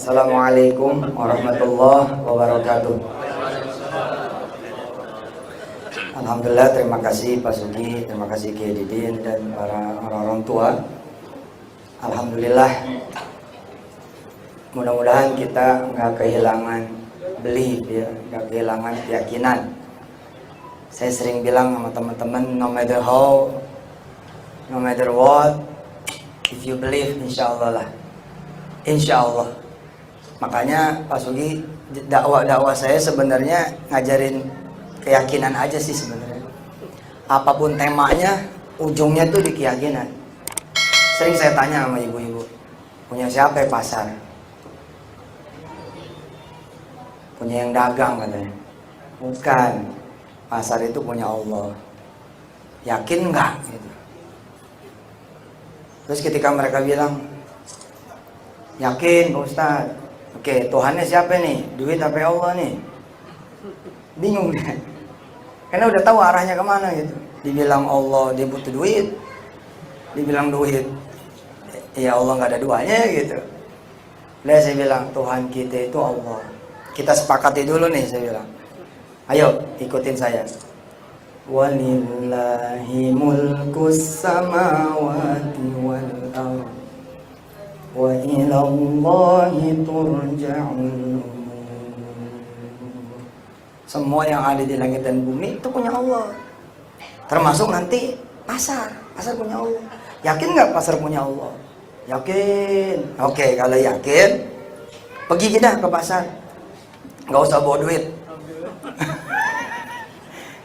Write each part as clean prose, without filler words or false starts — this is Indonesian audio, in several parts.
Assalamualaikum warahmatullahi wabarakatuh. Alhamdulillah, terima kasih Pak Sugi, terima kasih Kiai Didin dan para orang-orang tua. Alhamdulillah, mudah-mudahan kita nggak kehilangan belief ya, nggak kehilangan keyakinan. Saya sering bilang sama teman-teman, no matter how, no matter what, if you believe, insya Allah lah, insya Allah. Makanya Pak Sugi, dakwah saya sebenarnya ngajarin keyakinan aja sih sebenarnya. Apapun temanya, ujungnya tuh di keyakinan. Sering saya tanya sama ibu-ibu, punya siapa ya pasar? Punya yang dagang katanya. Bukan, pasar itu punya Allah. Yakin nggak? Gitu. Terus ketika mereka bilang, yakin Pak Ustadz. Oke, Tuhannya siapa nih? Duit apa Allah nih? Bingung deh. Karena udah tahu arahnya kemana gitu. Dibilang Allah dia butuh duit, dibilang duit ya Allah nggak ada duanya gitu. Lalu saya bilang Tuhan kita itu Allah. Kita sepakati dulu nih, saya bilang. Ayo ikutin saya. Walillahi mulkus samawati wal ardh wa ilallahi turja'ul. Semua yang ada di langit dan bumi itu punya Allah. Termasuk nanti pasar punya Allah. Yakin nggak pasar punya Allah? Yakin. Oke, kalau yakin, pergi kita ke pasar. Nggak usah bawa duit.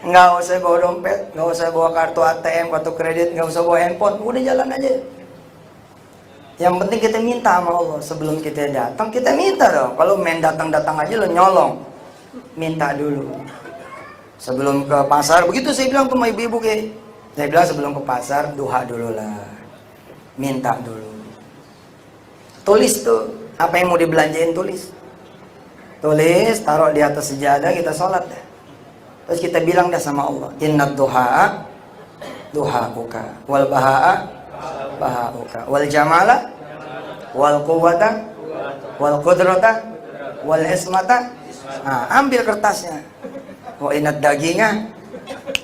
Nggak usah bawa dompet, nggak usah bawa kartu ATM, kartu kredit, nggak usah bawa handphone. Udah jalan aja. Yang penting kita minta sama Allah. Sebelum kita datang, kita minta dong. Kalau main datang-datang aja lo nyolong. Minta dulu sebelum ke pasar. Begitu saya bilang sama ibu-ibu kayak, saya bilang sebelum ke pasar duha dulu lah, minta dulu, tulis tuh apa yang mau dibelanjain, tulis, taruh di atas sejadah, kita sholat dah. Terus kita bilang dah sama Allah, innad duha duhauka wal bahaa bahauka wal jamala wal quwwata wal qudrata wal ismata. Nah, ambil kertasnya. Wa inna dagingnya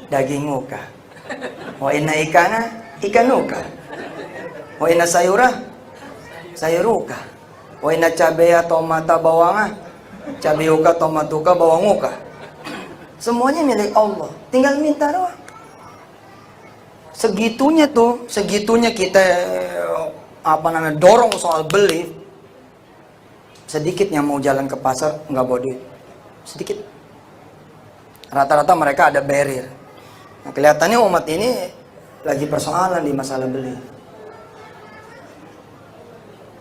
daginguka. Wa inna ikana ikanuka. Wa inna sayura sayuruka. Wa inna cabeya tomata bawanga cabeuka tomatuka bawanguka. Semuanya milik Allah. Tinggal minta doang. Segitunya kita dorong soal belief. Sedikit yang mau jalan ke pasar nggak bawa duit. Sedikit. Rata-rata mereka ada barrier. Nah, kelihatannya umat ini lagi persoalan di masalah beli.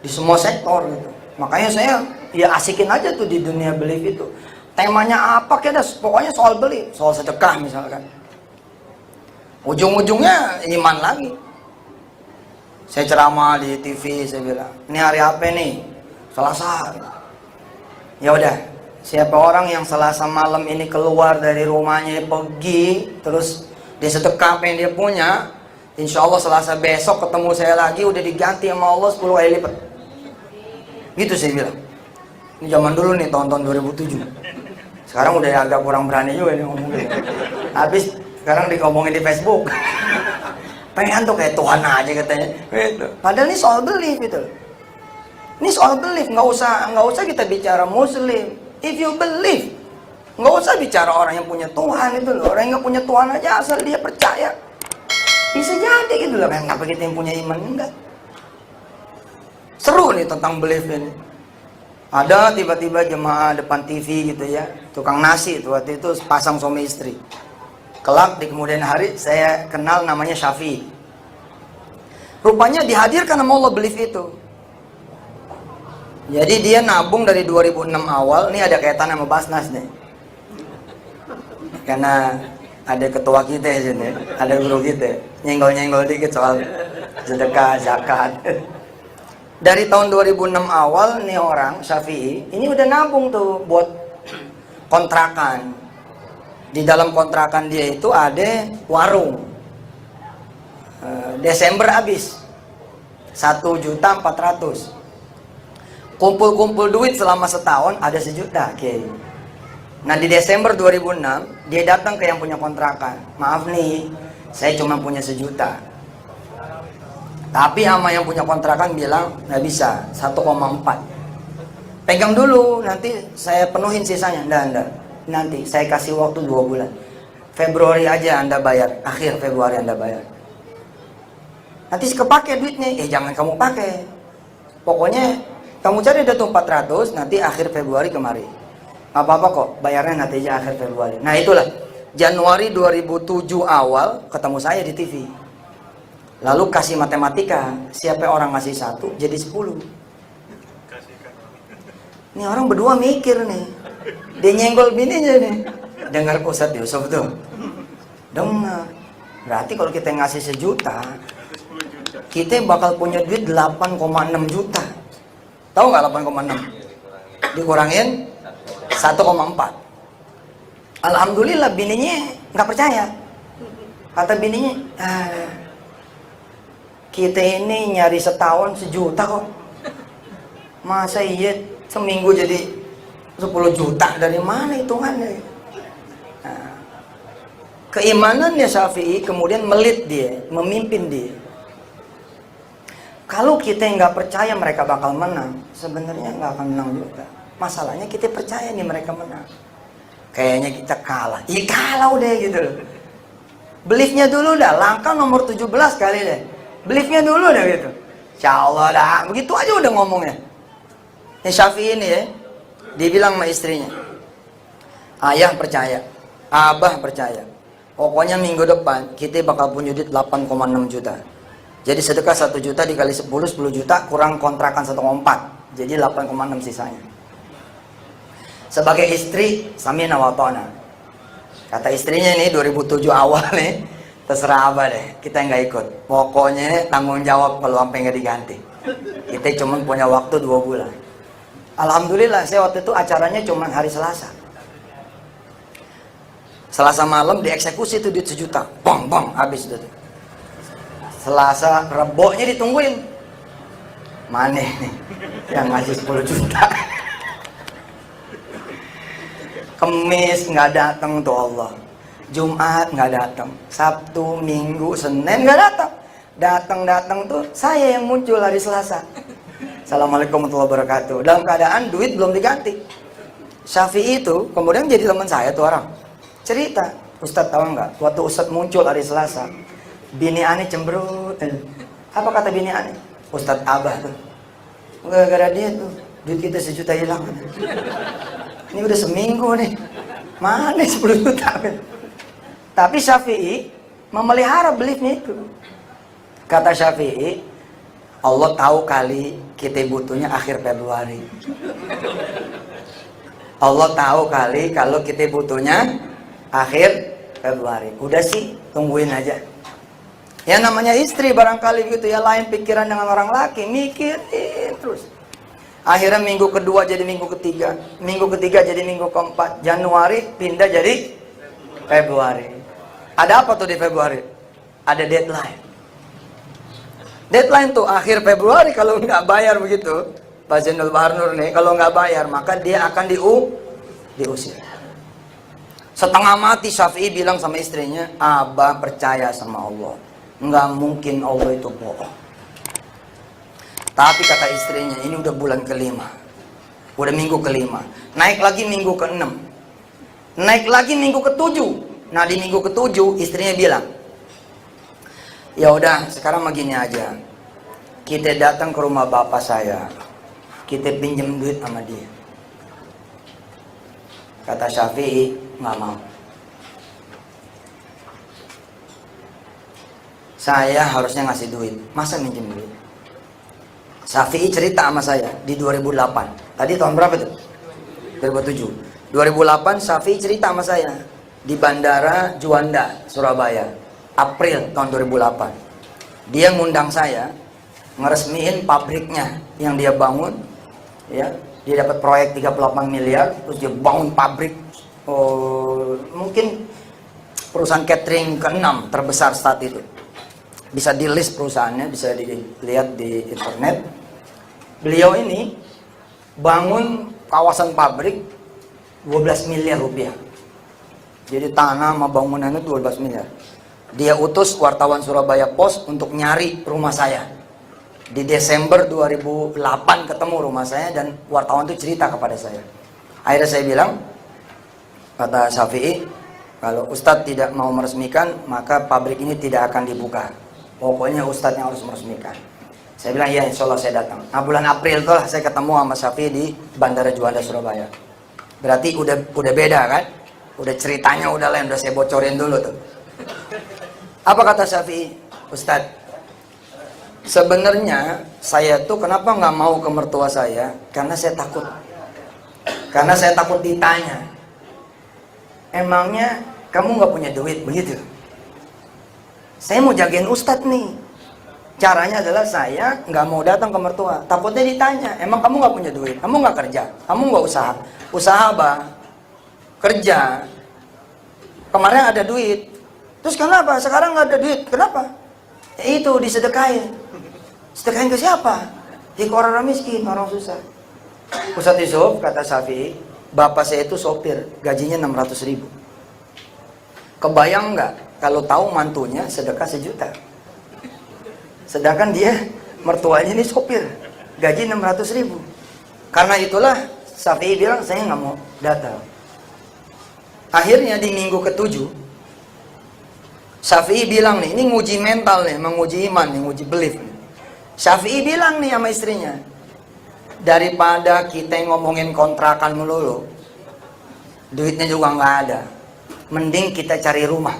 Di semua sektor gitu. Makanya saya ya asikin aja tuh di dunia belief itu. Temanya apa kita pokoknya soal beli, soal sedekah misalkan. Ujung-ujungnya iman lagi. Saya ceramah di TV, saya bilang, "Ini hari apa nih?" Selasa. Ya udah, siapa orang yang Selasa malam ini keluar dari rumahnya pergi terus dia sedekah apa yang dia punya, insya Allah Selasa besok ketemu saya lagi udah diganti sama Allah 10 kali lipat. Gitu saya bilang. Ini zaman dulu nih, tahun-tahun 2007. Sekarang udah agak kurang berani juga nih ngomongin. Habis sekarang dikomongin di Facebook. Pengen tuh kayak Tuhan aja katanya. Padahal ini soal belief gitu. Ini soal belief, nggak usah kita bicara Muslim. If you believe, nggak usah bicara orang yang punya Tuhan itu loh. Orang yang nggak punya Tuhan aja asal dia percaya, bisa jadi gitu loh. Kenapa kita yang punya iman enggak? Seru nih tentang belief ini. Ada tiba-tiba jemaah depan TV gitu ya, tukang nasi itu waktu itu pasang suami istri. Kelak di kemudian hari saya kenal namanya Syafi'i. Rupanya dihadirkan sama Allah belief itu. Jadi dia nabung dari 2006 awal, ini ada kaitan sama Basnas nih. Karena ada ketua kita di sini, ada guru kita, nyenggol-nyenggol dikit soal sedekah, zakat. Dari tahun 2006 awal nih orang Syafi'i, ini udah nabung tuh buat kontrakan. Di dalam kontrakan dia itu ada warung. Desember habis 1.400.000. kumpul-kumpul duit selama setahun ada 1 juta, Kiai. Nah di Desember 2006 dia datang ke yang punya kontrakan, maaf nih, saya cuma punya 1 juta. Tapi sama yang punya kontrakan bilang nggak bisa, 1,4. Pegang dulu, nanti saya penuhin sisanya. Nggak, nanti saya kasih waktu 2 bulan. Februari aja Anda bayar, akhir Februari Anda bayar. Nanti kepake duitnya, jangan kamu pakai. Pokoknya kamu cari data 400, nanti akhir Februari kemari. Gak apa-apa kok, bayarnya nanti aja akhir Februari. Nah itulah, Januari 2007 awal ketemu saya di TV. Lalu kasih matematika, siapa orang ngasih 1 jadi 10. Ini orang berdua mikir nih, dia nyenggol bininya nih. Dengar Ustadz Yusuf tuh, dengar. Berarti kalau kita ngasih 1 juta, kita bakal punya duit 8,6 juta. Tahu nggak 8,6? Dikurangin 1,4. Alhamdulillah bininya nggak percaya. Kata bininya, kita ini nyari setahun 1 juta kok. Masa iya seminggu jadi 10 juta, dari mana hitungannya? Nah, keimanannya Syafi'i kemudian melit dia, memimpin dia. Kalau kita nggak percaya mereka bakal menang, sebenarnya nggak akan menang juga. Masalahnya kita percaya nih mereka menang. Kayaknya kita kalah, kalah udah gitu loh. Beliefnya dulu dah, langkah nomor 17 kali deh. Beliefnya dulu dah gitu. Insya Allah dah, begitu aja udah ngomongnya. Ini Syafi'i ini ya, dia bilang sama istrinya, ayah percaya, abah percaya, pokoknya minggu depan kita bakal punya duit 8,6 juta. Jadi sedekah 1 juta dikali 10 juta kurang kontrakan 1,4, jadi 8,6 sisanya. Sebagai istri, samina wa ta'na. Kata istrinya ini 2007 awal nih, terserah abah deh, kita nggak ikut. Pokoknya tanggung jawab kalau sampai nggak diganti. Kita cuma punya waktu 2 bulan. Alhamdulillah saya waktu itu acaranya cuma hari Selasa. Selasa malam dieksekusi tuh duit 1 juta. Bang, habis itu. Selasa Reboknya ditungguin. Mana nih yang ngasih 10 juta? Kemis nggak datang tuh Allah. Jumat nggak datang. Sabtu, Minggu, Senin nggak datang. Datang tuh saya yang muncul hari Selasa. Assalamualaikum warahmatullahi wabarakatuh. Dalam keadaan duit belum diganti. Syafi'i itu kemudian jadi teman saya tuh orang. Cerita, Ustadz tahu nggak? Waktu Ustadz muncul hari Selasa, bini aneh cemberut. Apa kata bini aneh? Ustadz Abah tuh, gara-gara dia tuh duit kita 1 juta hilang. Ini udah seminggu nih, mana 10 juta? Tapi Syafi'i memelihara beliefnya itu. Kata Syafi'i, Allah tahu kali kita butuhnya akhir Februari. Allah tahu kali kalau kita butuhnya akhir Februari. Udah sih, tungguin aja. Ya namanya istri barangkali begitu ya, lain pikiran dengan orang laki, mikirin terus. Akhirnya minggu kedua jadi minggu ketiga, minggu ketiga jadi minggu keempat, Januari pindah jadi Februari. Ada apa tuh di Februari? Ada deadline. Deadline tuh akhir Februari, kalau nggak bayar begitu, Pak Zainul Bahar Nur nih, kalau nggak bayar maka dia akan diusir. Setengah mati Syafi'i bilang sama istrinya, Abah percaya sama Allah, nggak mungkin Allah itu bohong. Tapi kata istrinya, ini udah bulan ke-5, udah minggu ke-5, naik lagi minggu ke-6, naik lagi minggu ke-7. Nah di minggu ke-7 istrinya bilang, ya udah sekarang begini aja, kita datang ke rumah bapak saya, kita pinjam duit sama dia. Kata Syafi'i, nggak mau. Saya harusnya ngasih duit, masa minjem duit? Syafi'i cerita sama saya di 2008. Tadi tahun berapa tuh? 2007. 2008 Syafi'i cerita sama saya di Bandara Juanda, Surabaya, April tahun 2008. Dia ngundang saya ngeresmiin pabriknya yang dia bangun, ya. Dia dapat proyek 38 miliar, terus dia bangun pabrik. Mungkin perusahaan catering ke-6 terbesar saat itu. Bisa di list perusahaannya, bisa dilihat di internet. Beliau ini bangun kawasan pabrik 12 miliar rupiah. Jadi tanah sama bangunan itu 12 miliar. Dia utus wartawan Surabaya Post untuk nyari rumah saya. Di Desember 2008 ketemu rumah saya dan wartawan itu cerita kepada saya. Akhirnya saya bilang, kata Syafi'i, kalau Ustadz tidak mau meresmikan, maka pabrik ini tidak akan dibuka. Pokoknya Ustadz yang harus meresmikan. Saya bilang, iya insya Allah saya datang. Nah bulan April itulah saya ketemu sama Syafi'i di Bandara Juanda Surabaya. Berarti udah beda kan? Udah ceritanya udah lain, udah saya bocorin dulu tuh. Apa kata Syafi'i? Ustadz, sebenarnya saya tuh kenapa nggak mau ke mertua saya? Karena saya takut. Karena saya takut ditanya. Emangnya kamu nggak punya duit begitu? Saya mau jagain Ustadz nih. Caranya adalah saya nggak mau datang ke mertua. Takutnya ditanya, emang kamu nggak punya duit? Kamu nggak kerja? Kamu nggak usaha? Usaha apa? Kerja. Kemarin ada duit. Terus kenapa? Sekarang nggak ada duit. Kenapa? Ya itu disedekahin. Sedekahin ke siapa? Ke orang miskin, orang susah. Ustadz Yusuf, kata Syafi'i, bapak saya itu sopir, gajinya 600.000. Kebayang nggak kalau tahu mantunya sedekah 1 juta? Sedangkan dia mertuanya ini sopir, gaji 600.000. Karena itulah Syafi'i bilang saya nggak mau datang. Akhirnya di minggu ke-7 Syafi'i bilang nih, ini nguji mental nih, menguji iman nih, nguji belief nih. Syafi'i bilang nih sama istrinya, daripada kita ngomongin kontrakan melulu, duitnya juga nggak ada, mending kita cari rumah.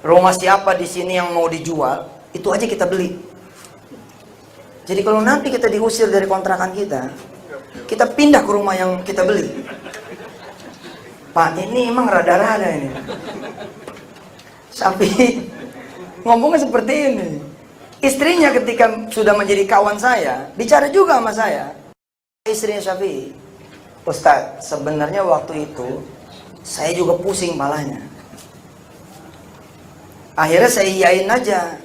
Rumah siapa di sini yang mau dijual, itu aja kita beli. Jadi kalau nanti kita diusir dari kontrakan kita pindah ke rumah yang kita beli. Pak, ini emang rada-rada ini. Syafi'i ngomongnya seperti ini. Istrinya ketika sudah menjadi kawan saya, bicara juga sama saya. Istrinya Syafi'i, Ustadz, sebenarnya waktu itu saya juga pusing palanya. Akhirnya saya iyain aja.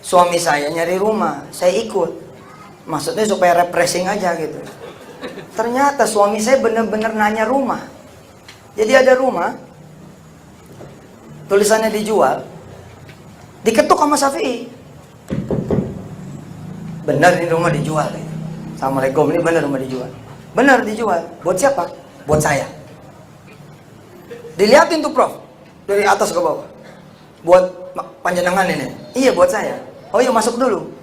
Suami saya nyari rumah, saya ikut. Maksudnya supaya refreshing aja gitu. Ternyata suami saya bener-bener nanya rumah. Jadi ada rumah, tulisannya dijual, diketuk sama Syafi'i. Benar ini rumah dijual. Assalamualaikum, ini benar rumah dijual. Benar dijual. Buat siapa? Buat saya. Dilihatin tuh Prof, dari atas ke bawah. Buat panjenengan ini? Iya buat saya. Oh iya masuk dulu.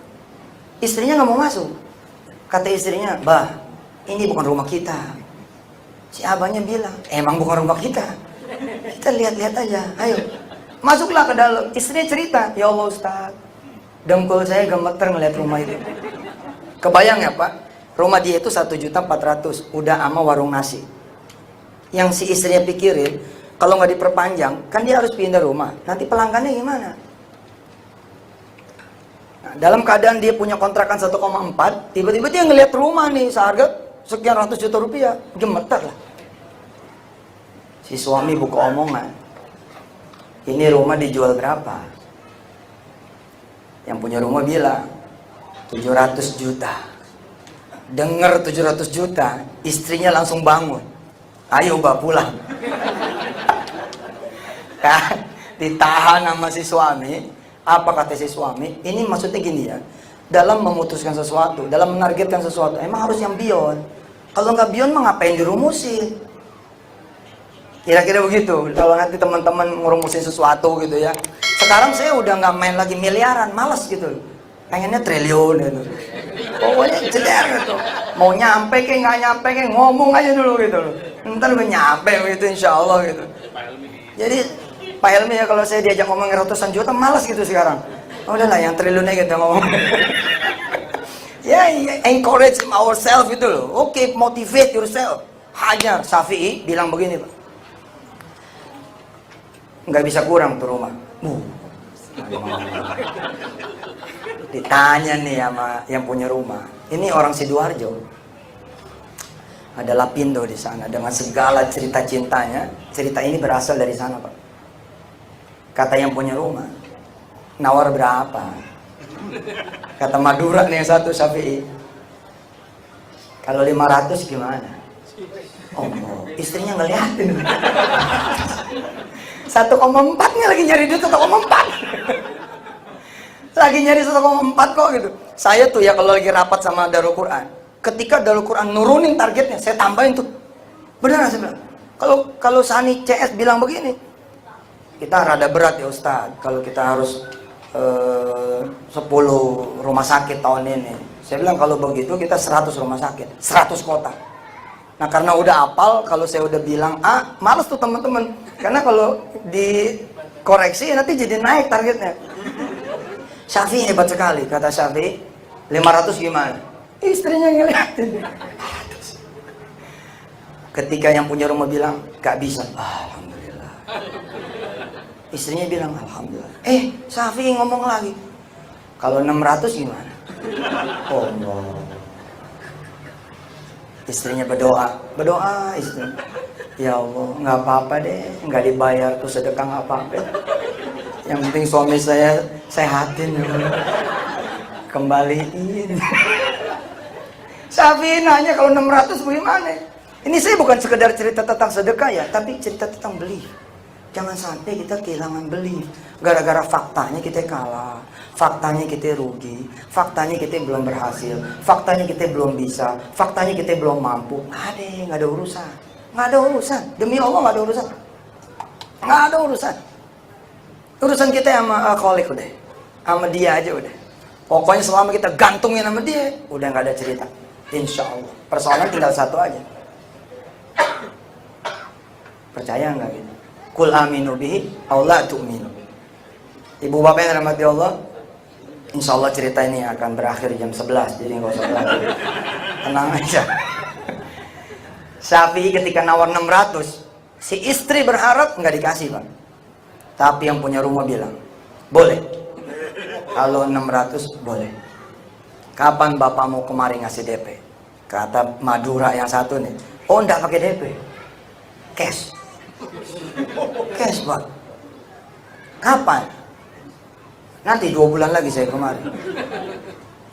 Istrinya nggak mau masuk. Kata istrinya, bah, ini bukan rumah kita. Si abahnya bilang, emang bukan rumah kita. Kita lihat-lihat aja, ayo. Masuklah ke dalam. Istrinya cerita, ya Allah Ustaz, dengkul saya gemeter ngeliat rumah itu. Kebayang ya Pak, rumah dia itu 1.400.000, udah ama warung nasi. Yang si istrinya pikirin, kalau nggak diperpanjang, kan dia harus pindah rumah. Nanti pelanggannya gimana? Nah, dalam keadaan dia punya kontrakan 1,4, tiba-tiba dia ngeliat rumah nih seharga sekian ratus juta rupiah, gemeter lah. Si suami buka omongan, ini rumah dijual berapa? Yang punya rumah bilang 700 juta. Dengar 700 juta, istrinya langsung bangun. Ayo mbak pulang. Kan ditahan sama si suami. Apa kata si suami? Ini maksudnya gini ya, dalam memutuskan sesuatu, dalam menargetkan sesuatu, emang harus yang beyond. Kalau nggak beyond mah ngapain dirumusin? Kira-kira begitu. Kalau nanti teman-teman ngerumusin sesuatu gitu ya. Sekarang saya udah nggak main lagi miliaran, males gitu. Pengennya triliun gitu. Pokoknya jeder gitu. Mau nyampe kayak nggak nyampe kayak ngomong aja dulu gitu loh. Ntar gue nyampe gitu insya Allah gitu. Jadi Pak Helmi ya kalau saya diajak ngomong ratusan juta malas gitu sekarang. Oh, udahlah yang triliunnya kita ngomong. Ya, encourage ourselves gitu loh. Oke, motivate yourself. Hajar. Syafi'i bilang begini Pak, nggak bisa kurang tuh rumah. Ditanya nih sama yang punya rumah. Ini orang Sidoarjo. Ada Lapindo di sana dengan segala cerita cintanya. Cerita ini berasal dari sana Pak. Kata yang punya rumah, nawar berapa? Kata Madura nih yang satu Syafi'i, Kalau 500 gimana? Oh, istrinya ngeliatin. 1,4 nya lagi nyari duit 1,4. Lagi nyari 1,4 kok gitu. Saya tuh ya kalau lagi rapat sama Darul Quran, ketika Darul Quran nurunin targetnya, saya tambahin tuh. Beneran saya bilang. Kalau Sani CS bilang begini, kita rada berat ya Ustaz, kalau kita harus 10 rumah sakit tahun ini. Saya bilang kalau begitu kita 100 rumah sakit, 100 kota. Nah karena udah apal, kalau saya udah bilang A, males tuh teman-teman. Karena kalau dikoreksi nanti jadi naik targetnya. Syafi'i hebat sekali, kata Syafi'i. 500 gimana? Istrinya ngeliatin. Ketika yang punya rumah bilang, gak bisa. Alhamdulillah. Istrinya bilang, Alhamdulillah. Syafi'i ngomong lagi. Kalau 600 gimana? Oh no. Istrinya berdoa istrinya. Ya Allah, nggak apa-apa deh, nggak dibayar tuh sedekah nggak apa-apa. Yang penting suami saya sehatin, kembaliin. Syafi'i nanya kalau 600 bagaimana? Ini saya bukan sekedar cerita tentang sedekah ya, tapi cerita tentang beli. Jangan sampai kita kehilangan beli gara-gara faktanya kita kalah, faktanya kita rugi, faktanya kita belum berhasil, faktanya kita belum bisa, faktanya kita belum mampu. Nggak ada urusan, nggak ada urusan. Demi Allah nggak ada urusan, nggak ada urusan. Urusan kita sama kolik udah, sama dia aja udah. Pokoknya selama kita gantungin sama dia, udah nggak ada cerita. Insya Allah. Persoalan tinggal satu aja. Percaya nggak gitu? Kul aminu bihi, Allah tu'minu. Ibu bapak yang dirahmati Allah, insya Allah cerita ini akan berakhir jam 11, jadi nggak usah berakhir. Tenang aja. Syafi'i ketika nawar 600, si istri berharap nggak dikasih Pak. Tapi yang punya rumah bilang, boleh. Kalau 600 boleh. Kapan bapak mau kemari ngasih DP? Kata Madura yang satu nih, oh enggak pakai DP, cash. Cash Pak. Kapan? Nanti 2 bulan lagi saya kemari.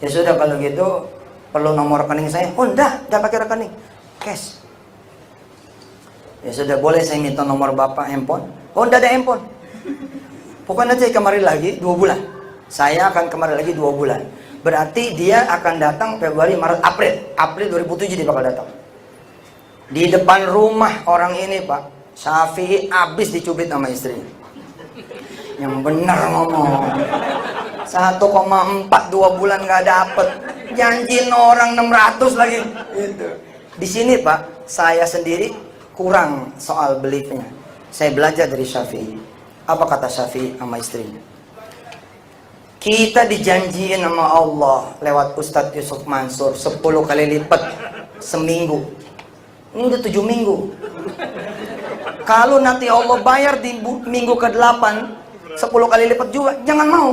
Ya sudah kalau gitu perlu nomor rekening saya. Oh enggak pakai rekening, cash. Ya sudah boleh saya minta nomor bapak handphone? Oh enggak ada handphone. Pokoknya nanti saya kemari lagi 2 bulan. Saya akan kemari lagi 2 bulan. Berarti dia akan datang Februari, Maret, April 2007 dia bakal datang. Di depan rumah orang ini Pak, Syafi'i habis dicubit sama istrinya. Yang benar ngomong. 1,4 2 bulan nggak dapet. Janjiin orang 600 lagi. Gitu. Di sini Pak, saya sendiri kurang soal beliefnya. Saya belajar dari Syafi'i. Apa kata Syafi'i sama istrinya? Kita dijanjiin sama Allah lewat Ustadz Yusuf Mansur 10 kali lipat seminggu. Ini udah 7 minggu. Kalau nanti Allah bayar di minggu ke-8 10 kali lipat juga, jangan mau.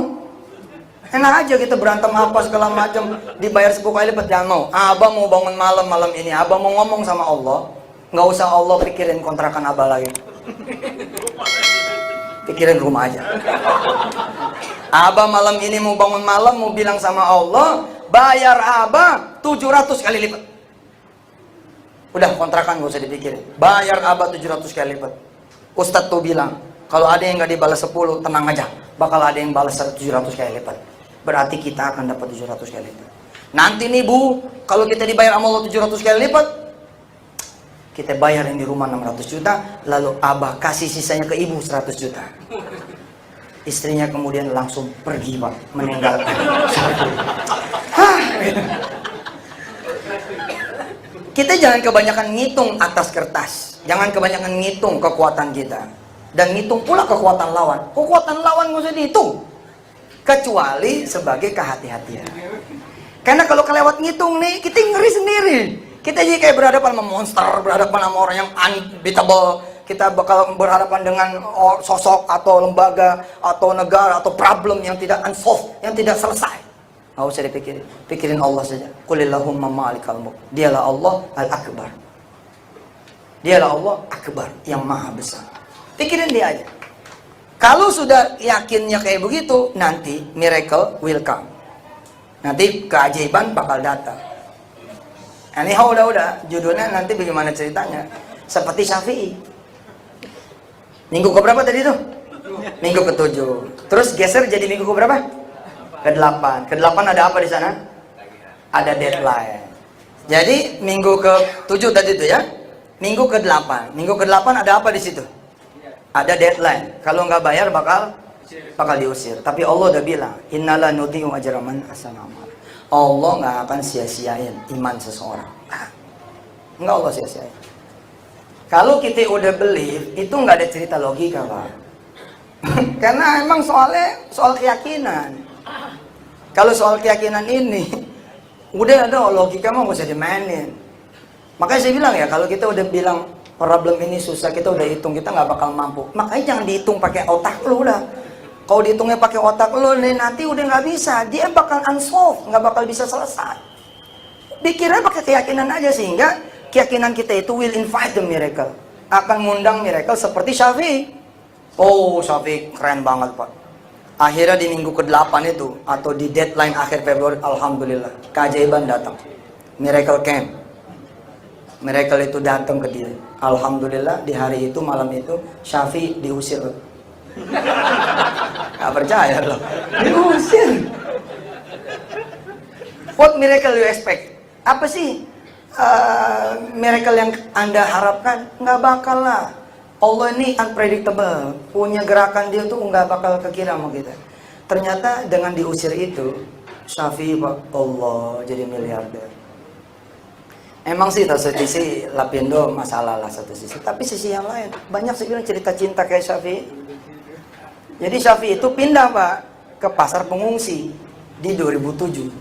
Enak aja kita berantem apa segala macam, dibayar 10 kali lipat, jangan mau. Abah mau bangun malam ini, Abah mau ngomong sama Allah, nggak usah Allah pikirin kontrakan Abah lagi. Pikirin rumah aja. Abah malam ini mau bangun malam, mau bilang sama Allah, bayar Abah 700 kali lipat. Udah kontrakan gak usah dipikirin. Bayar Abah 700 kali lipat. Ustadz tuh bilang, kalau ada yang gak dibalas 10, tenang aja. Bakal ada yang balas 700 kali lipat. Berarti kita akan dapat 700 kali lipat. Nanti nih Bu, kalau kita dibayar sama Allah 700 kali lipat, kita bayar yang di rumah 600 juta, lalu Abah kasih sisanya ke ibu 100 juta. Istrinya kemudian langsung pergi Pak, meninggalkan. Kita jangan kebanyakan ngitung atas kertas. Jangan kebanyakan ngitung kekuatan kita. Dan ngitung pula kekuatan lawan. Kekuatan lawan nggak usah dihitung. Kecuali sebagai kehati-hatian. Karena kalau kelewat ngitung nih, kita ngeri sendiri. Kita jadi kayak berhadapan sama monster, berhadapan sama orang yang unbeatable. Kita bakal berhadapan dengan sosok atau lembaga atau negara atau problem yang tidak unsolved, yang tidak selesai. Nggak usah dipikirin, pikirin Allah saja. Qulillahumma malikal mulk. Dialah Allah al-akbar. Dialah Allah akbar, yang maha besar. Pikirin dia aja. Kalau sudah yakinnya kayak begitu, nanti miracle will come. Nanti keajaiban bakal datang. Anyhow, udah. Judulnya nanti bagaimana ceritanya. Seperti Syafi'i. Minggu keberapa tadi tuh? Minggu ke-7. Terus geser jadi minggu keberapa? Ke-8. Ke-8 ada apa di sana? Ada deadline. Jadi minggu ke-7 tadi tuh ya. Minggu ke-8. Minggu ke-8 ada apa di situ? Ada deadline. Kalau nggak bayar bakal diusir. Tapi Allah udah bilang, innala nudhi'u ajra man ahsana amal. Allah nggak akan sia-siain iman seseorang. Nggak Allah sia-siain. Kalau kita udah believe, itu nggak ada cerita logika, Pak. Karena emang soal keyakinan. Kalau soal keyakinan ini, udah ada logika mah nggak usah dimainin. Makanya saya bilang ya, kalau kita udah bilang problem ini susah, kita udah hitung, kita nggak bakal mampu. Makanya jangan dihitung pakai otak lu udah. Kalau dihitungnya pakai otak lu nih, nanti udah nggak bisa. Dia bakal unsolved, nggak bakal bisa selesai. Pikirnya pakai keyakinan aja, sehingga keyakinan kita itu will invite the miracle. Akan ngundang miracle seperti Syafi'i. Oh, Syafi'i keren banget, Pak. Akhirnya di minggu ke-8 itu, atau di deadline akhir Februari, alhamdulillah, keajaiban datang. Miracle came. Miracle itu datang ke dia. Alhamdulillah, di hari itu, malam itu, Syafi'i diusir. Gak percaya loh. Diusir. What miracle you expect? Apa sih miracle yang Anda harapkan? Nggak bakal lah. Allah ini unpredictable. Punya gerakan dia tuh nggak bakal kekira sama kita. Ternyata dengan diusir itu, Syafi'i, Allah jadi miliarder. Emang sih satu sisi Lapindo masalah lah satu sisi. Tapi sisi yang lain, banyak sih bilang cerita cinta kayak Syafi'i. Jadi Syafi'i itu pindah, Pak, ke pasar pengungsi di 2007.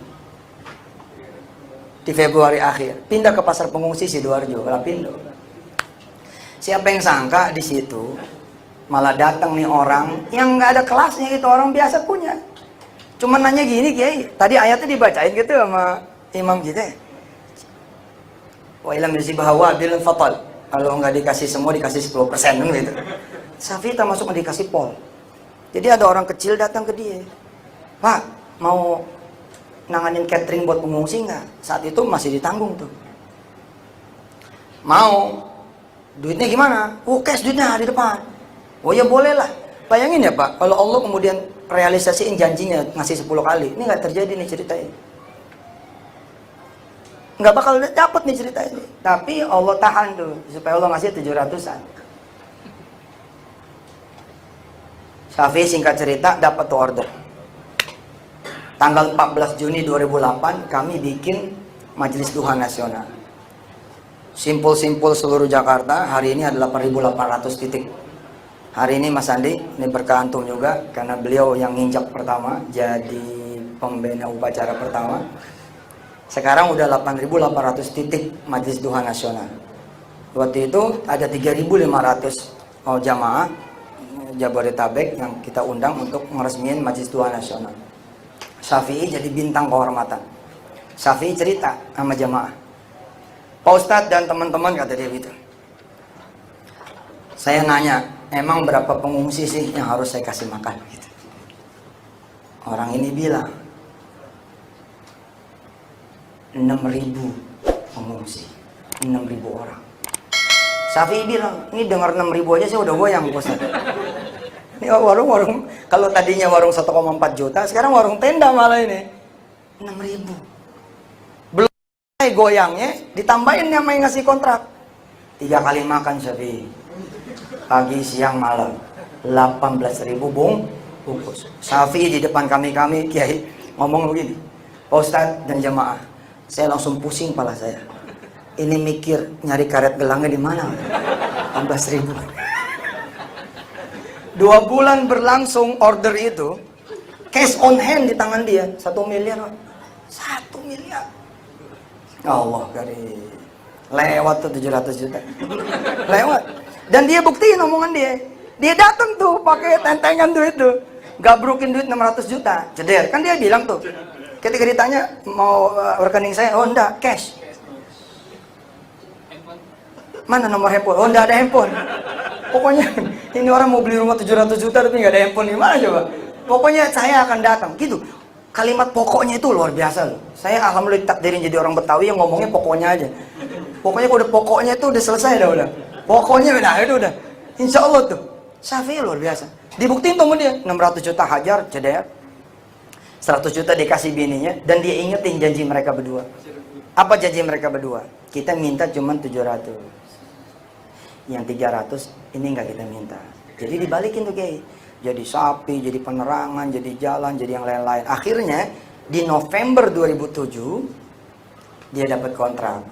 Di Februari akhir, pindah ke pasar pengungsi Sidoarjo, Lapindo. Siapa yang sangka di situ malah datang nih orang yang nggak ada kelasnya, itu orang biasa punya. Cuma nanya gini, Kiai, tadi ayatnya dibacain gitu sama imam kita. Wa ilam yusibah bilun fatal. Kalau nggak dikasih semua, dikasih 10% gitu. Syafi'i termasuk yang dikasih pol. Jadi ada orang kecil datang ke dia, Pak, mau nanganin catering buat pengungsi nggak? Saat itu masih ditanggung tuh. Mau. Duitnya gimana? Cash duitnya di depan. Oh ya boleh lah. Bayangin ya, Pak, kalau Allah kemudian realisasiin janjinya ngasih 10 kali. Ini nggak terjadi nih cerita ini. Nggak bakal dapet nih cerita ini. Tapi Allah tahan tuh, supaya Allah ngasih 700-an. Syafi'i singkat cerita dapat tuh order. Tanggal 14 Juni 2008 kami bikin Majelis Duha Nasional. Simpul-simpul seluruh Jakarta, hari ini ada 8.800 titik. Hari ini Mas Andi, ini berkah antum juga, karena beliau yang nginjak pertama, jadi pembina upacara pertama. Sekarang udah 8.800 titik Majelis Duha Nasional. Waktu itu ada 3.500 jamaah Jabodetabek yang kita undang untuk meresmikan Majelis Duha Nasional. Syafi'i jadi bintang kehormatan. Syafi'i cerita sama jamaah, Pak Ustadz dan teman-teman, kata dia gitu, saya nanya, emang berapa pengungsi sih yang harus saya kasih makan gitu. Orang ini bilang 6.000 pengungsi, 6.000 orang. Syafi'i bilang, ini dengar 6.000 aja saya udah goyang, Ustadz. Ini warung-warung, kalau tadinya warung 1,4 juta, sekarang warung tenda malah ini 6.000. Belum goyangnya, ditambahin sama yang ngasih kontrak. 3 kali makan Syafi'i, pagi, siang, malam, 18.000 bungkus. Syafi'i di depan kami Kiai ngomong begini, Pak Ustadz dan jamaah, saya langsung pusing kepala saya. Ini mikir nyari karet gelangnya di mana? 18.000. 2 bulan berlangsung order itu, cash on hand di tangan dia 1 miliar. 1 miliar. Allah kari. Lewat tuh 700 juta. Lewat. Dan dia buktiin omongan dia. Dia datang tuh pakai tentengan duit tuh. Gabrukin duit 600 juta. Ceder. Kan dia bilang tuh. Ketika ditanya mau rekening saya, oh enggak, cash. Mana nomor handphone? Oh enggak ada handphone. Pokoknya ini orang mau beli rumah 700 juta tapi nggak ada handphone, gimana coba? Pokoknya saya akan datang gitu. Kalimat pokoknya itu luar biasa loh. Saya alhamdulillah takdirin jadi orang Betawi yang ngomongnya pokoknya aja. Pokoknya udah pokoknya itu udah selesai dah udah. Pokoknya itu udah. Insya Allah tuh. Syafi'i luar biasa. Dibuktiin tuh sama dia. 600 juta hajar, ceder. 100 juta dikasih bininya. Dan dia ingetin janji mereka berdua. Apa janji mereka berdua? Kita minta cuma 700. Yang 300 ini nggak kita minta. Jadi dibalikin tuh Kiai. Jadi sapi, jadi penerangan, jadi jalan, jadi yang lain-lain. Akhirnya di November 2007 dia dapat kontrak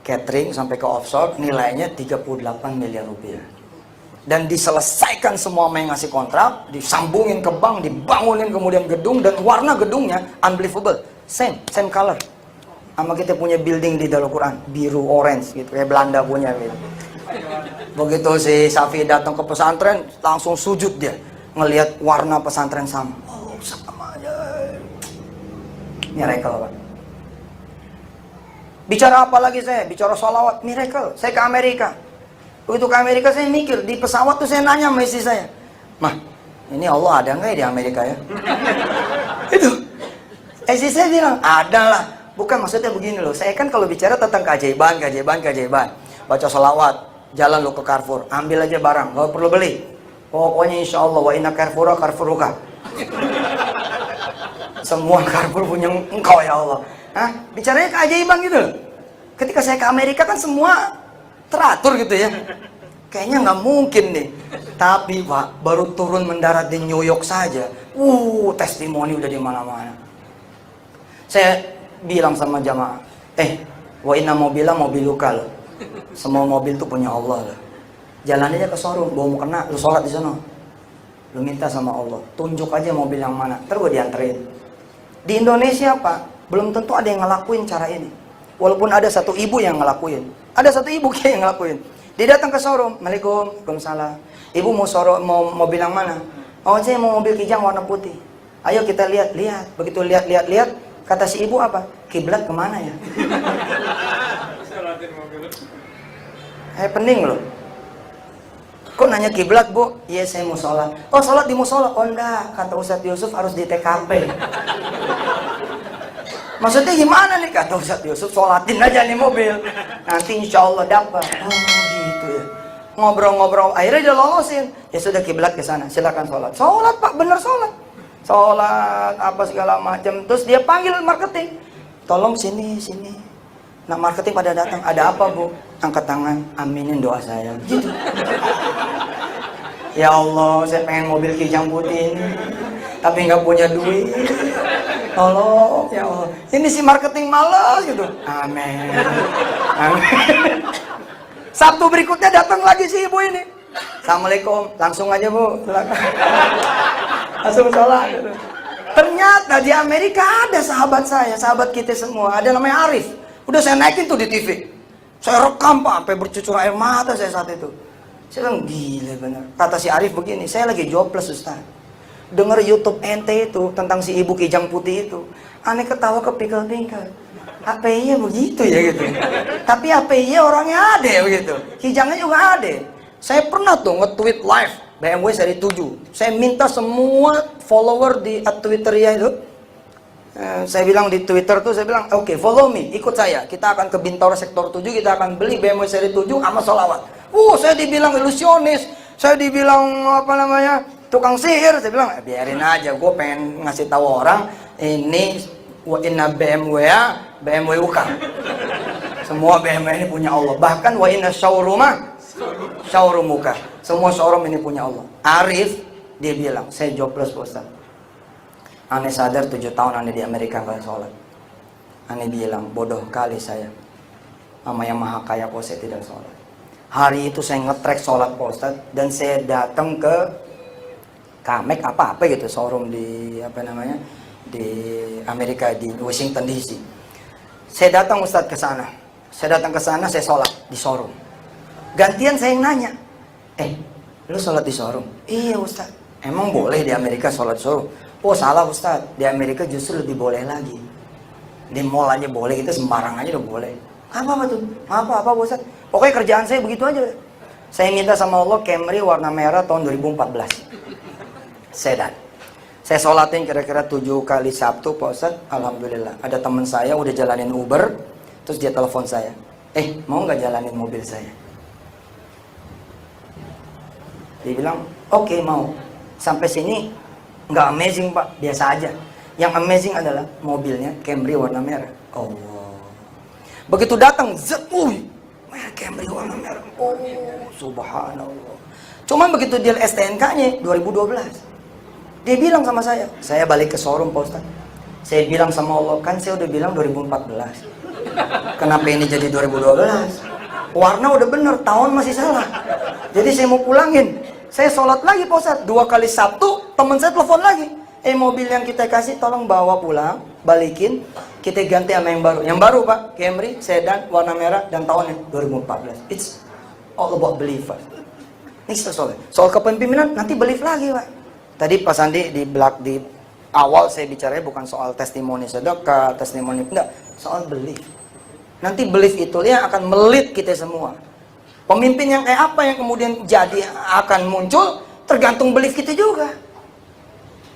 catering sampai ke offshore, nilainya 38 miliar rupiah. Dan diselesaikan semua yang ngasih kontrak, disambungin ke bank, dibangunin kemudian gedung, dan warna gedungnya unbelievable, same color sama kita punya building di Darul Quran, biru orange gitu, kayak Belanda punya gitu. Begitu si Syafi'i datang ke pesantren, langsung sujud dia ngelihat warna pesantren sama. Oh, sama aja. Miracle, Pak. Bicara apa lagi saya? Bicara sholawat, miracle. Saya ke Amerika. Begitu ke Amerika saya mikir, di pesawat tuh saya nanya sama istri saya, "Mah, ini Allah ada nggak ya di Amerika ya?" Itu. Istri saya bilang, "Ada lah." Bukan, maksudnya begini loh. Saya kan kalau bicara tentang keajaiban. Baca sholawat, jalan lo ke Carrefour, ambil aja barang, gak perlu beli. Pokoknya insya Allah, wa inna Carrefoura. Semua Carrefour punya engkau ya Allah. Hah? Bicaranya keajaiban gitu loh. Ketika saya ke Amerika kan semua teratur gitu ya. Kayaknya nggak mungkin nih. Tapi Pak, baru turun mendarat di New York saja, testimoni udah di mana-mana. Saya bilang sama jamaah, wa inna mobil luka loh. Semua mobil tuh punya Allah loh. Jalan aja ke showroom, mau kena, lu sholat di sana. Lu minta sama Allah, tunjuk aja mobil yang mana, terus gue dianterin. Di Indonesia Pak, belum tentu ada yang ngelakuin cara ini. Walaupun ada satu ibu yang ngelakuin, ada satu ibu kayak yang ngelakuin. Dia datang ke showroom, Assalamualaikum, Waalaikumsalam. Ibu mau mobil yang mana? Oh, saya mau mobil Kijang warna putih. Ayo kita lihat. Begitu lihat, kata si ibu apa? Kiblat kemana ya? Pening loh. Kok nanya kiblat Bu? Iya saya mau sholat. Oh sholat di musola? Oh enggak, kata Ustadz Yusuf harus di TKP. Maksudnya gimana nih? Kata Ustadz Yusuf, sholatin aja nih mobil, nanti insya Allah dapat. Oh gitu ya. Ngobrol-ngobrol, akhirnya dia lolosin. Ya sudah kiblat ke sana, silakan sholat. Sholat Pak, bener sholat. Sholat apa segala macam. Terus dia panggil marketing, tolong sini. Nah marketing pada datang, ada apa Bu? Angkat tangan, aminin doa saya. Gitu. Ya Allah, saya pengen mobil Kijang putih ini, tapi nggak punya duit. Tolong, ya Allah. Ini si marketing malas gitu. Amin. Sabtu berikutnya datang lagi si ibu ini. Assalamualaikum, langsung aja Bu. Langsung sholat. Gitu. Ternyata di Amerika ada sahabat saya, sahabat kita semua, ada namanya Arif. Udah saya naikin tuh di TV. Saya rekam Pak, sampai bercucur air mata saya saat itu. Saya bilang, gila bener. Kata si Arif begini, saya lagi jobless Ustaz. Dengar YouTube ente itu, tentang si ibu Kijang putih itu. Aneh ketawa kepingkel-pingkel. API-nya begitu ya gitu. Tapi API-nya orangnya ada ya begitu. Kijangnya juga ada. Saya pernah tuh nge-tweet live BMW seri 7. Saya minta semua follower di Twitter ya itu. Saya bilang di Twitter tuh, saya bilang, oke, follow me, ikut saya. Kita akan ke Bintaro sektor 7, kita akan beli BMW seri 7 sama sholawat. Saya dibilang ilusionis, saya dibilang tukang sihir. Saya bilang, biarin aja, gue pengen ngasih tahu orang, ini wa inna BMW UK. Semua BMW ini punya Allah. Bahkan wa inna showroom UK. Semua showroom ini punya Allah. Arif, dia bilang, saya jobless Ustaz. Aneh sadar 7 tahun aneh di Amerika nggak sholat. Aneh bilang, bodoh kali saya. Sama yang maha kaya kok saya tidak sholat. Hari itu saya nge-track sholat Ustaz, dan saya datang ke Kamek apa gitu, showroom di di Amerika, di Washington DC. Saya datang Ustaz ke sana. Saya sholat di showroom. Gantian saya yang nanya, lu sholat di showroom? Iya Ustaz. Emang boleh di Amerika sholat di showroom? Oh salah Ustaz, di Amerika justru lebih boleh lagi. Di mall aja boleh, kita sembarang aja udah boleh. Apa tuh? Apa Ustaz? Pokoknya kerjaan saya begitu aja. Saya minta sama Allah Camry warna merah tahun 2014. Sedan. Saya sholatin kira-kira 7 kali Sabtu, Pak Ustadz. Alhamdulillah. Ada teman saya udah jalanin Uber, terus dia telepon saya. Mau nggak jalanin mobil saya? Dia bilang, oke, mau. Sampai sini nggak amazing, Pak, biasa aja. Yang amazing adalah mobilnya Camry warna merah. Allah. Begitu datang, Camry warna merah. Oh, subhanallah. Cuman begitu dia STNK-nya 2012. Dia bilang sama saya balik ke showroom, Pak Ustadz. Saya bilang sama Allah, kan saya udah bilang 2014. Kenapa ini jadi 2012? Warna udah bener, tahun masih salah. Jadi saya mau pulangin. Saya sholat lagi, Pak Ustadz. 2 kali Sabtu, teman saya telepon lagi. Mobil yang kita kasih tolong bawa pulang, balikin. Kita ganti sama yang baru. Yang baru, Pak, Camry, sedan, warna merah, dan tahunnya 2014. It's all about belief, Pak. Ini soal kepemimpinan, nanti belief lagi, Pak. Tadi Pak Sandi di awal saya bicaranya bukan soal testimoni sedekah, testimoni enggak, soal belief. Nanti belief itu yang akan melit kita semua. Pemimpin yang kayak apa yang kemudian jadi akan muncul tergantung belief kita juga.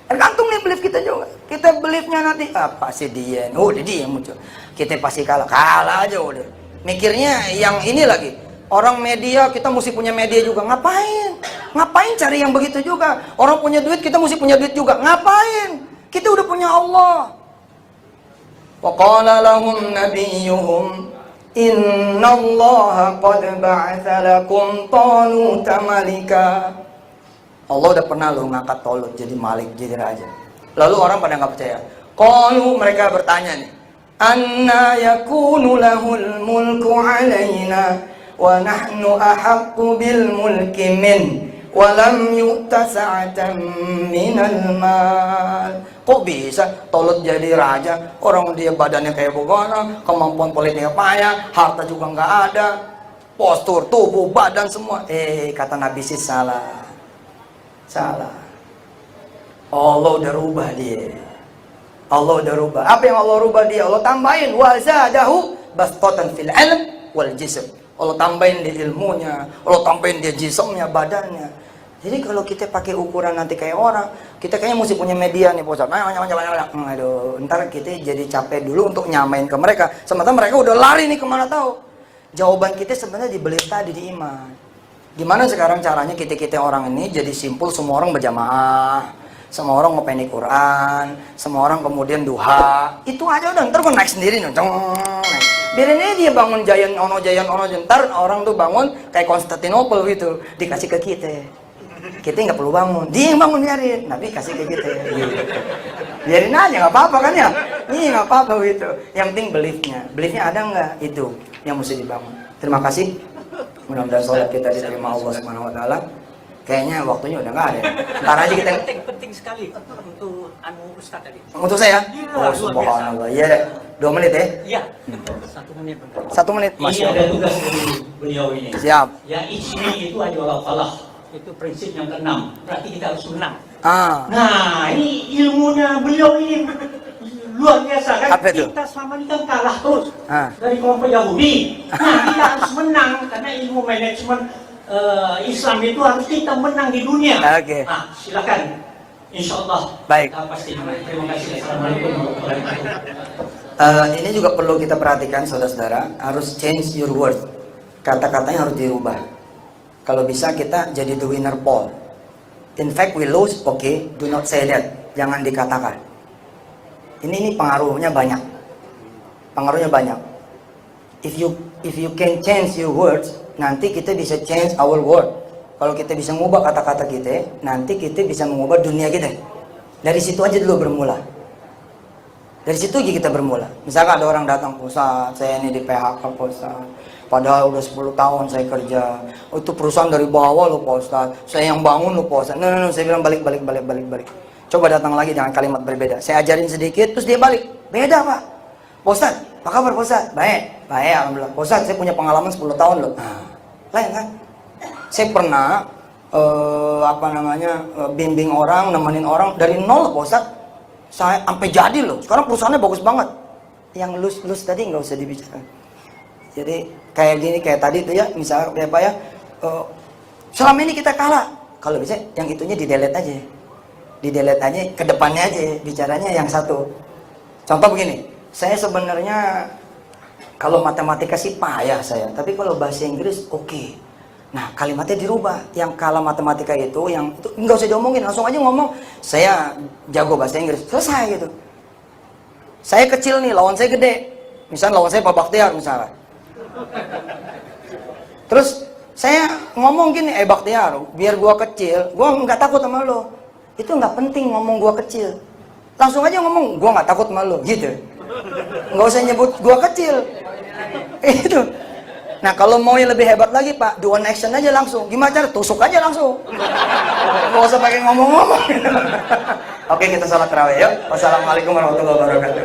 Tergantung nih belief kita juga. Kita beliefnya nanti apa sih dia? Udah dia yang muncul. Kita pasti kalah aja udah. Mikirnya yang ini lagi. Orang media, kita mesti punya media juga. Ngapain cari yang begitu juga? Orang punya duit, kita mesti punya duit juga. Ngapain? Kita udah punya Allah. Wa qala lahum nabiyyuhum innallaha qad ba'atsa lakum taluta malika. Allah udah pernah loh ngangkat Talut jadi malik, jadi raja. Lalu orang pada nggak percaya. Qalu, mereka bertanya nih, anna yakunu lahul mulku alaina wa nahnu ahaqqu bil mulki min wa lam yu'ta sa'atan minal mal. Kok bisa Talut jadi raja? Orang dia badannya kayak begana, kemampuan politiknya payah, harta juga nggak ada, postur, tubuh, badan semua. Kata Nabi sih salah. Allah udah rubah dia. Allah udah rubah. Apa yang Allah rubah dia? Allah tambahin wa zadahu bastatan fil ilm wal jism. Allah tambahin di ilmunya, Allah tambahin dia jismnya, badannya. Jadi kalau kita pakai ukuran nanti kayak orang, kita kayaknya mesti punya media nih, Pak. Aduh, ntar kita jadi capek dulu untuk nyamain ke mereka. Sementara mereka udah lari nih kemana tahu. Jawaban kita sebenarnya dibeli tadi di iman. Gimana sekarang caranya kita orang ini jadi simpul, semua orang berjamaah, semua orang ngopeni Quran, semua orang kemudian duha. Itu aja udah, ntar gue naik sendiri nih. Biarin aja dia bangun jayan ono, ntar orang tuh bangun kayak Konstantinopel gitu, dikasih ke kita. Kita nggak perlu bangun, dia yang bangun biarin, Nabi kasih ke kita. Gitu. Biarin aja, nggak apa-apa kan ya? Ini nggak apa-apa gitu. Yang penting beliefnya ada nggak? Itu yang mesti dibangun. Terima kasih. Mudah-mudahan sholat kita diterima Allah Subhanahu Wa Taala. Kayaknya waktunya udah nggak ada. Ntar aja kita. Penting sekali untuk Ustaz tadi. Untuk saya? Oh, subhanallah. Iya deh. 2 menit ya? Iya. 1 menit. 1 menit. Ini ada tugas dari beliau ini. Siap. Ya ini itu adalah falah. Itu prinsip yang ke-6. Berarti kita harus menang. Nah, ini ilmunya beliau ini luar biasa kan. Apa itu? Kita selama ini kan kalah terus dari kelompok Yahudi. Nah, kita harus menang karena ilmu manajemen Islam itu harus kita menang di dunia. Oke. Nah, silakan. Insya Allah. Baik. Kita pasti menang. Terima kasih. Assalamualaikum warahmatullahi wabarakatuh. Ini juga perlu kita perhatikan, saudara-saudara. Harus change your word. Kata-katanya harus dirubah. Kalau bisa kita jadi the winner poll. In fact we lose, okay, do not say that. Jangan dikatakan. Ini pengaruhnya banyak. Pengaruhnya banyak. If you can change your words, nanti kita bisa change our world. Kalau kita bisa mengubah kata-kata kita, nanti kita bisa mengubah dunia kita. Dari situ aja dulu bermula. Dari situ aja kita bermula. Misalkan ada orang datang, Ustaz, saya ini di PHK, Ustaz. Padahal udah 10 tahun saya kerja. Itu perusahaan dari bawah loh, Pak Ustaz. Saya yang bangun loh, Pak Ustaz. No. Saya bilang balik. Coba datang lagi dengan kalimat berbeda. Saya ajarin sedikit, terus dia balik. Beda, Pak. Pak Ustaz, apa kabar, Pak Ustaz? Baik, alhamdulillah. Pak Ustaz, saya punya pengalaman 10 tahun loh. Lain kan? Saya pernah bimbing orang, nemenin orang dari nol, Pak Ustaz. Saya sampai jadi loh. Sekarang perusahaannya bagus banget. Yang lus tadi nggak usah dibicarakan. Jadi kayak gini, kayak tadi tuh ya, misalnya Pak ya, selama ini kita kalah. Kalau bisa yang itunya di delete aja. di delete aja, ke depannya aja, bicaranya yang satu. Contoh begini, saya sebenarnya kalau matematika sih payah saya, tapi kalau bahasa Inggris oke. Nah, kalimatnya dirubah. Yang kalah matematika itu, yang itu nggak usah diomongin, langsung aja ngomong, saya jago bahasa Inggris, selesai gitu. Saya kecil nih, lawan saya gede. Misalnya lawan saya Pak Baktiar misalnya. Terus saya ngomong gini, Baktiar, biar gua kecil, gua nggak takut sama lo. Itu nggak penting ngomong gua kecil. Langsung aja ngomong, gua nggak takut sama lo, gitu. Nggak usah nyebut gua kecil. Itu. Nah, kalau mau yang lebih hebat lagi, Pak, do one action aja langsung. Gimana cara? Tusuk aja langsung. Nggak usah pakai ngomong-ngomong. Oke, kita salat tarawih yuk. Wassalamualaikum warahmatullahi wabarakatuh.